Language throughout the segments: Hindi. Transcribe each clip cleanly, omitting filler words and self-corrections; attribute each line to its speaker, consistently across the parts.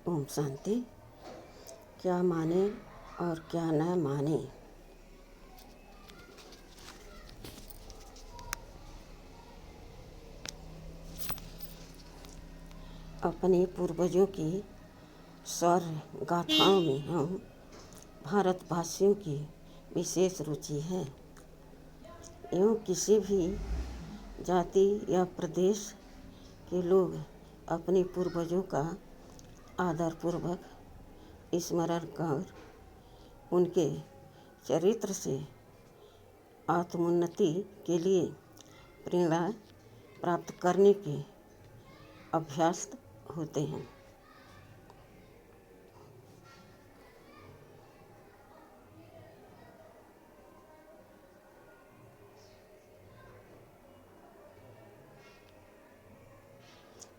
Speaker 1: ओम शांति। क्या माने और क्या न माने। अपने पूर्वजों की शौर्य गाथाओं में हम भारतवासियों की विशेष रुचि है। एवं किसी भी जाति या प्रदेश के लोग अपने पूर्वजों का आदरपूर्वक स्मरण कर उनके चरित्र से आत्मोन्नति के लिए प्रेरणा प्राप्त करने के अभ्यस्त होते हैं।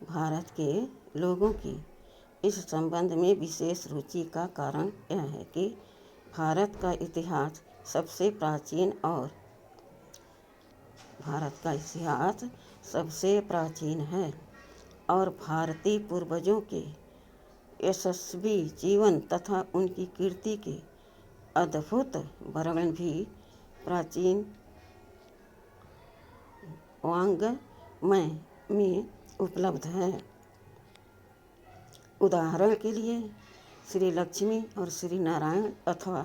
Speaker 1: भारत के लोगों की इस संबंध में विशेष रुचि का कारण यह है कि भारत का इतिहास सबसे प्राचीन है और भारतीय पूर्वजों के यशस्वी जीवन तथा उनकी कीर्ति के अद्भुत वर्णन भी प्राचीन वाङ्मय में उपलब्ध है। उदाहरण के लिए श्री लक्ष्मी और श्री नारायण अथवा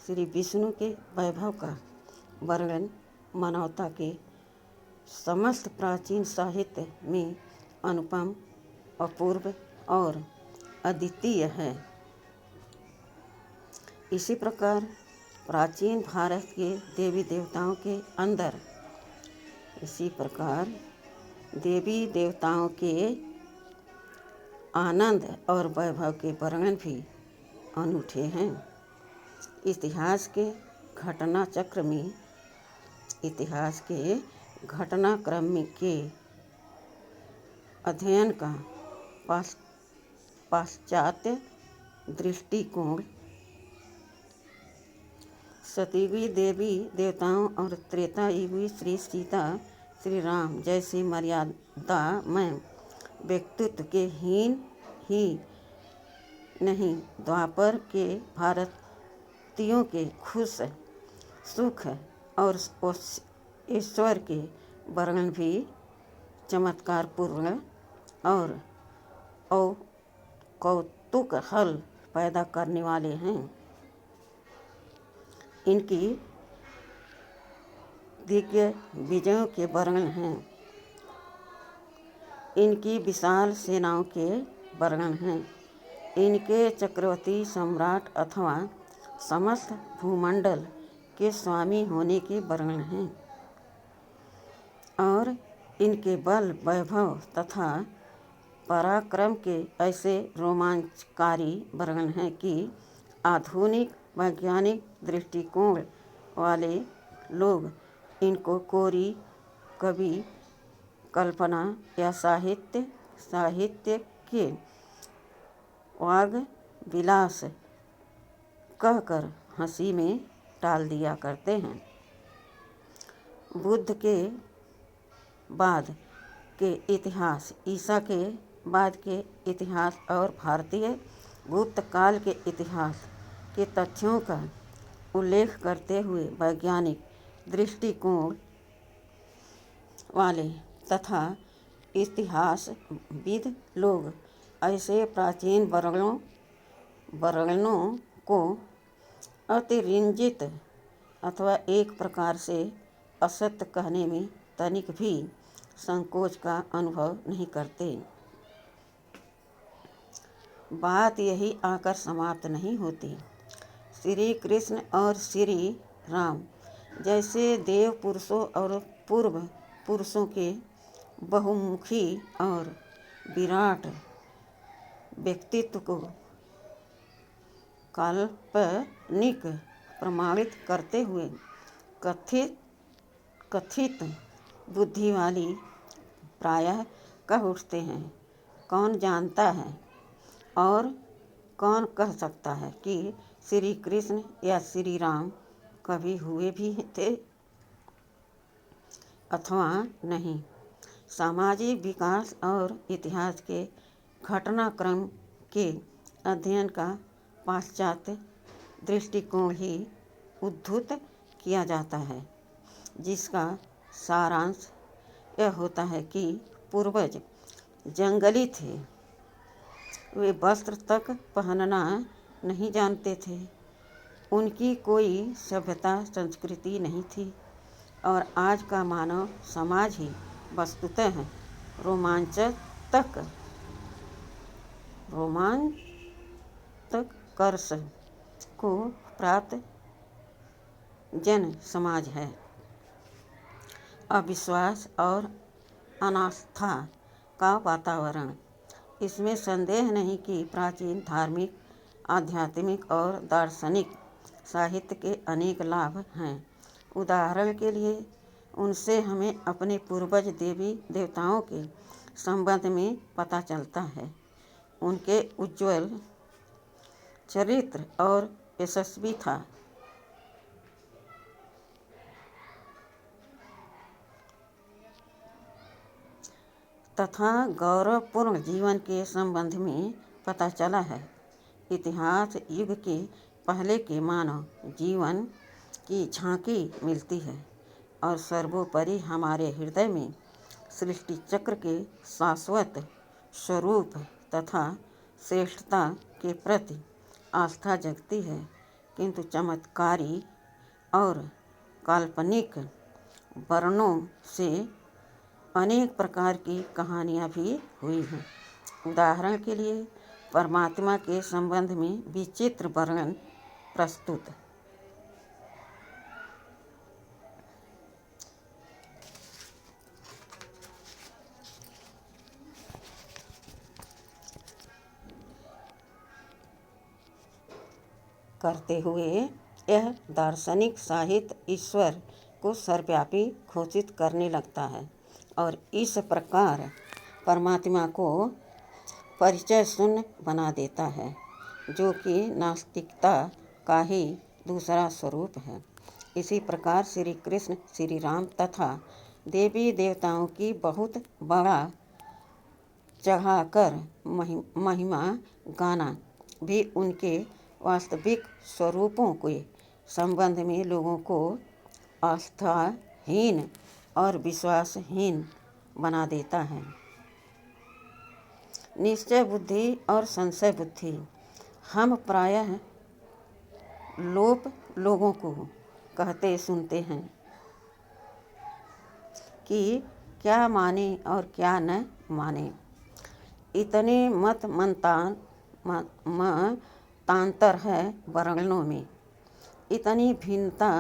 Speaker 1: श्री विष्णु के वैभव का वर्णन मानवता के समस्त प्राचीन साहित्य में अनुपम, अपूर्व और अद्वितीय है। इसी प्रकार प्राचीन भारत के देवी देवताओं के आनंद और वैभव के वर्णन भी अनूठे हैं। इतिहास के घटनाक्रम के अध्ययन का पाश्चात्य दृष्टिकोण सतयुगी देवी देवताओं और त्रेतायुगी श्री सीता श्री राम जैसे मर्यादामय व्यक्तित्व के हीन ही नहीं, द्वापर के भारतीयों के खुश सुख और ईश्वर के वर्णन भी चमत्कारपूर्ण और कौतूहल पैदा करने वाले हैं। इनकी दिव्य विजयों के वर्णन हैं, इनकी विशाल सेनाओं के वर्णन हैं, इनके चक्रवर्ती सम्राट अथवा समस्त भूमंडल के स्वामी होने के वर्णन हैं और इनके बल वैभव तथा पराक्रम के ऐसे रोमांचकारी वर्णन हैं कि आधुनिक वैज्ञानिक दृष्टिकोण वाले लोग इनको कोरी कवि कल्पना या साहित्य के वाग विलास कहकर हंसी में टाल दिया करते हैं। बुद्ध के बाद के इतिहास, ईसा के बाद के इतिहास और भारतीय गुप्त काल के इतिहास के तथ्यों का उल्लेख करते हुए वैज्ञानिक दृष्टिकोण वाले तथा इतिहासविद लोग ऐसे प्राचीन वर्णनों को अतिरंजित अथवा एक प्रकार से असत्य कहने में तनिक भी संकोच का अनुभव नहीं करते। बात यही आकर समाप्त नहीं होती। श्री कृष्ण और श्री राम जैसे देव पुरुषों और पूर्व पुरुषों के बहुमुखी और विराट व्यक्तित्व को काल्पनिक प्रमाणित करते हुए कथित बुद्धि वाली प्रायः कह उठते हैं, कौन जानता है और कौन कह सकता है कि श्री कृष्ण या श्री राम कभी हुए भी थे अथवा नहीं। सामाजिक विकास और इतिहास के घटनाक्रम के अध्ययन का पाश्चात्य दृष्टिकोण ही उद्धृत किया जाता है, जिसका सारांश यह होता है कि पूर्वज जंगली थे, वे वस्त्र तक पहनना नहीं जानते थे, उनकी कोई सभ्यता संस्कृति नहीं थी और आज का मानव समाज ही वस्तुतः रोमांचक कर्ष को प्राप्त जन समाज है। अविश्वास और अनास्था का वातावरण। इसमें संदेह नहीं कि प्राचीन धार्मिक, आध्यात्मिक और दार्शनिक साहित्य के अनेक लाभ हैं। उदाहरण के लिए उनसे हमें अपने पूर्वज देवी देवताओं के संबंध में पता चलता है, उनके उज्ज्वल चरित्र और यशस्वी था तथा गौरवपूर्ण जीवन के संबंध में पता चला है। इतिहास युग के पहले के मानव जीवन की झांकी मिलती है और सर्वोपरि हमारे हृदय में सृष्टि चक्र के शाश्वत स्वरूप तथा श्रेष्ठता के प्रति आस्था जगती है। किंतु चमत्कारी और काल्पनिक वर्णनों से अनेक प्रकार की कहानियाँ भी हुई हैं। उदाहरण के लिए परमात्मा के संबंध में विचित्र वर्णन प्रस्तुत करते हुए यह दार्शनिक साहित्य ईश्वर को सर्वव्यापी घोषित करने लगता है और इस प्रकार परमात्मा को परिचय शून्य बना देता है, जो कि नास्तिकता का ही दूसरा स्वरूप है। इसी प्रकार श्री कृष्ण, श्री राम तथा देवी देवताओं की बहुत बड़ा चढ़ाकर महिमा गाना भी उनके वास्तविक स्वरूपों के संबंध में लोगों को आस्थाहीन और विश्वासहीन बना देता है। निश्चय बुद्धि और संशय बुद्धि। हम प्रायः लोगों को कहते सुनते हैं कि क्या माने और क्या न माने। इतने मतांतर है वर्णनों में, इतनी भिन्नता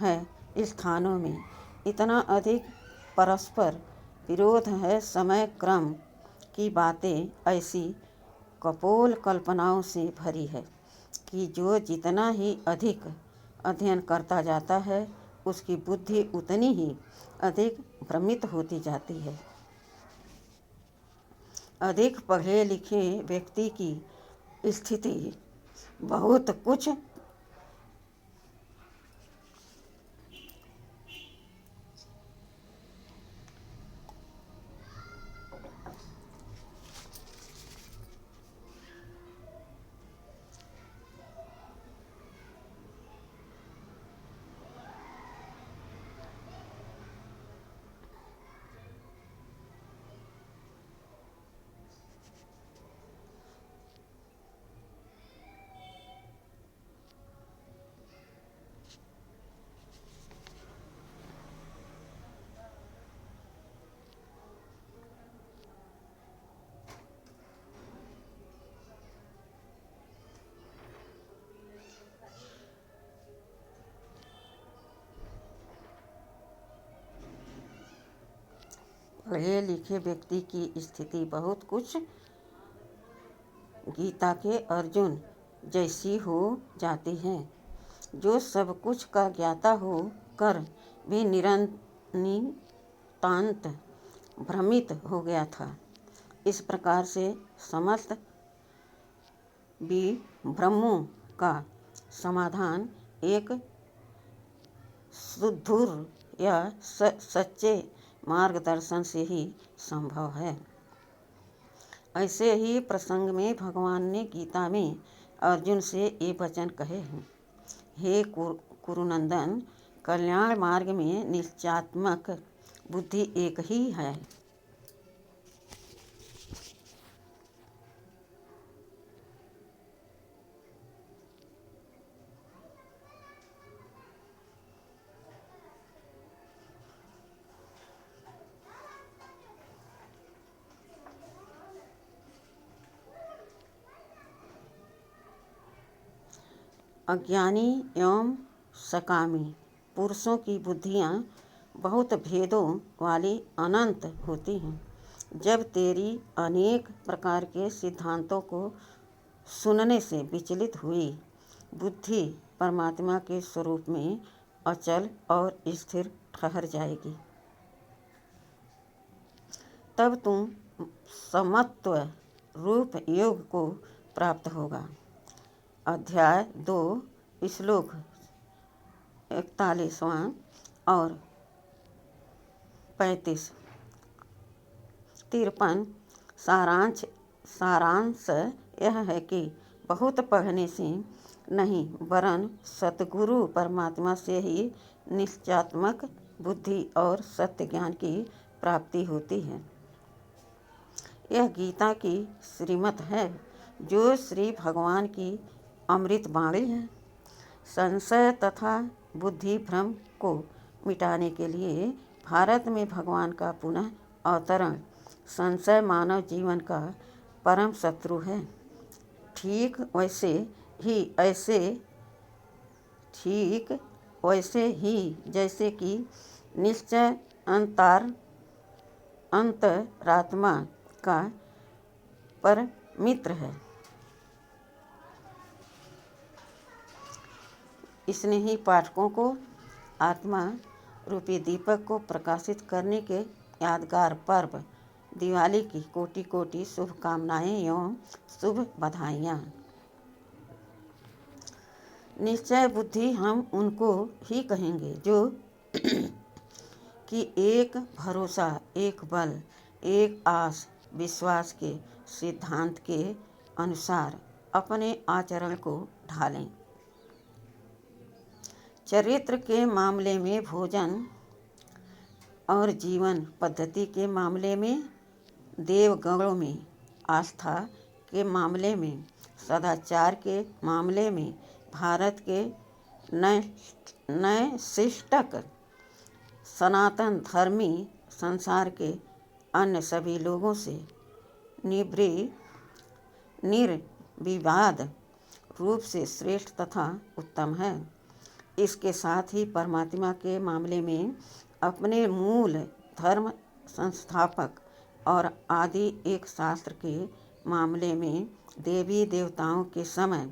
Speaker 1: है स्थानों में, इतना अधिक परस्पर विरोध है समय क्रम की बातें ऐसी कपोल कल्पनाओं से भरी है कि जो जितना ही अधिक अध्ययन करता जाता है उसकी बुद्धि उतनी ही अधिक भ्रमित होती जाती है। अधिक पढ़े लिखे व्यक्ति की स्थिति बहुत कुछ पढ़े लिखे व्यक्ति की स्थिति बहुत कुछ गीता के अर्जुन जैसी हो जाती है, जो सब कुछ का ज्ञाता हो कर भी नितांत भ्रमित हो गया था। इस प्रकार से समस्त विभ्रमों का समाधान एक सुदृढ़ या सच्चे मार्गदर्शन से ही संभव है। ऐसे ही प्रसंग में भगवान ने गीता में अर्जुन से ये वचन कहे हैं, हे कुरुनंदन, कल्याण मार्ग में निश्चयात्मक बुद्धि एक ही है। अज्ञानी एवं सकामी पुरुषों की बुद्धियाँ बहुत भेदों वाली अनंत होती हैं। जब तेरी अनेक प्रकार के सिद्धांतों को सुनने से विचलित हुई बुद्धि परमात्मा के स्वरूप में अचल और स्थिर ठहर जाएगी, तब तुम समत्व रूप योग को प्राप्त होगा। अध्याय 2 श्लोक 41वां और 35। 53 सारांश यह है कि बहुत पढ़ने से नहीं वरन सतगुरु परमात्मा से ही निश्चयात्मक बुद्धि और सत्य ज्ञान की प्राप्ति होती है। यह गीता की श्रीमत है, जो श्री भगवान की अमृत वाणी है। संशय तथा बुद्धि भ्रम को मिटाने के लिए भारत में भगवान का पुनः अवतरण। संशय मानव जीवन का परम शत्रु है। ठीक वैसे ही जैसे कि निश्चय अंतरात्मा का पर मित्र है। इसने ही पाठकों को आत्मा रूपी दीपक को प्रकाशित करने के यादगार पर्व दिवाली की कोटि कोटि शुभकामनाएं एवं शुभ बधाइयाँ। निश्चय बुद्धि हम उनको ही कहेंगे जो कि एक भरोसा, एक बल, एक आस विश्वास के सिद्धांत के अनुसार अपने आचरण को ढालें। चरित्र के मामले में, भोजन और जीवन पद्धति के मामले में, देवगणों में, आस्था के मामले में, सदाचार के मामले में, भारत के नैशिष्टक सनातन धर्मी संसार के अन्य सभी लोगों से निर्विवाद रूप से श्रेष्ठ तथा उत्तम है। इसके साथ ही परमात्मा के मामले में अपने मूल धर्म संस्थापक और आदि एक शास्त्र के मामले में, देवी देवताओं के समय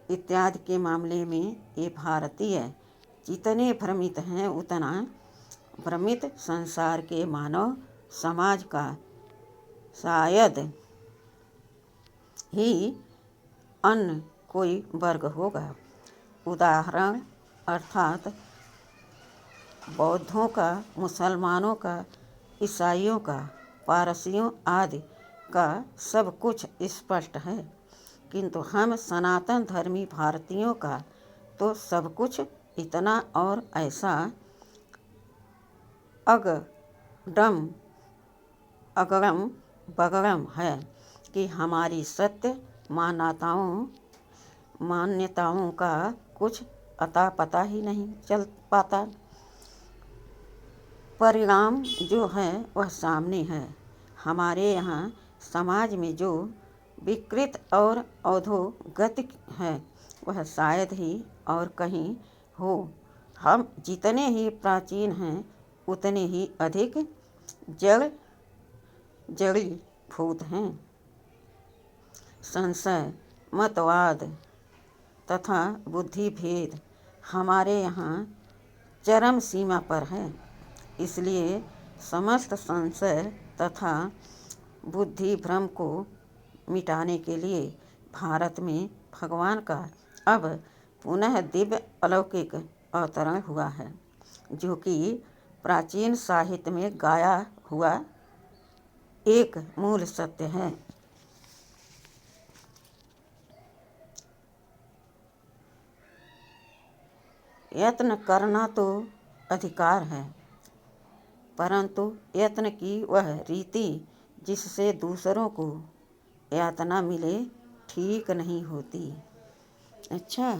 Speaker 1: इत्यादि के मामले में ये भारतीय जितने भ्रमित हैं, उतना भ्रमित संसार के मानव समाज का शायद ही अन्य कोई वर्ग होगा। उदाहरण अर्थात बौद्धों का, मुसलमानों का, ईसाइयों का, पारसियों आदि का सब कुछ स्पष्ट है, किंतु हम सनातन धर्मी भारतीयों का तो सब कुछ इतना और ऐसा अगड़म बगड़म है कि हमारी सत्य मान्यताओं का कुछ अता पता ही नहीं चल पाता। परिणाम जो है वह सामने है। हमारे यहाँ समाज में जो विकृत और अधोगति है वह शायद ही और कहीं हो। हम जितने ही प्राचीन हैं उतने ही अधिक जड़ीभूत हैं। संशय, मतवाद तथा बुद्धि भेद हमारे यहाँ चरम सीमा पर है। इसलिए समस्त संशय तथा बुद्धि भ्रम को मिटाने के लिए भारत में भगवान का अब पुनः दिव्य अलौकिक अवतरण हुआ है, जो कि प्राचीन साहित्य में गाया हुआ एक मूल सत्य है। यत्न करना तो अधिकार है, परंतु यत्न की वह रीति जिससे दूसरों को यातना मिले ठीक नहीं होती। अच्छा,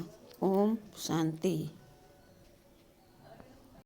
Speaker 1: ओम शांति।